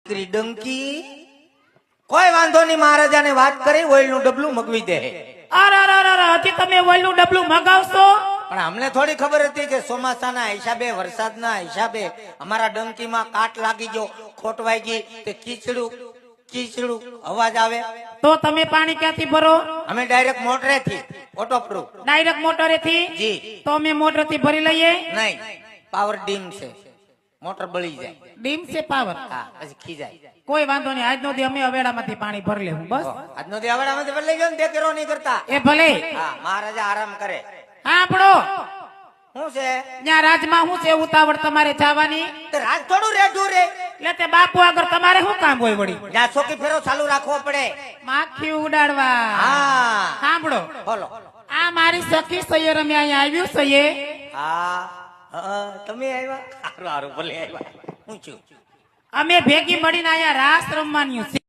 ડંકી કોઈ વાંધો નહીં, મહારાજાને વાત કરી ઓઇલનું ડબલું મગવી દે. હજી તમે ઓઇલનું ડબલું મગાવશો? પણ અમને થોડી ખબર હતી કે ચોમાસાના હિસાબે વરસાદના હિસાબે અમારા ડંકીમાં કાટ લાગી ગયો, ખોટ વાગી તે કીચડું કીચડું અવાજ આવે. તો તમે પાણી ક્યાંથી ભરો? અમે ડાયરેક્ટ મોટરેથી વોટરપ્રૂફ. ડાયરેક્ટ મોટરેથી? જી. તો અમે મોટરથી ભરી લઈએ? નહીં, પાવર ડીમ છે, મોટર બળી જાય. ડીમ છે પાવર? હા, પછી ખીજાય. કોઈ વાંધો નહીં, આજનો દી અમે અવેડામાંથી પાણી ભરી લેવું. બસ આજનો દી અવેડામાંથી ભરી લઈ ગયો ને, દેખેરો નહીં કરતા. એ ભલે. હા, મહારાજા આરામ કરે. હા આપણો શું છે ત્યાં રાજમાં શું છે ઉતાવળ તમારે જવાની? રાજ થોડું રેઠું રે, એટલે તે બાપુ આગળ તમારે શું કામ હોય વળી? જ્યાં ચોકી ફેરો ચાલુ રાખવો પડે. માખી ઉડાડવા. હા, સાંભળો, બોલો. આ મારી સખી સૈયર અમે અહીંયા આવ્યું છે. હા, તમે આવ્યા? સારું સારું, ભલે આવ્યા. હું છું. અમે ભેગી મળીને અહીંયા રાસ રમવાની છે.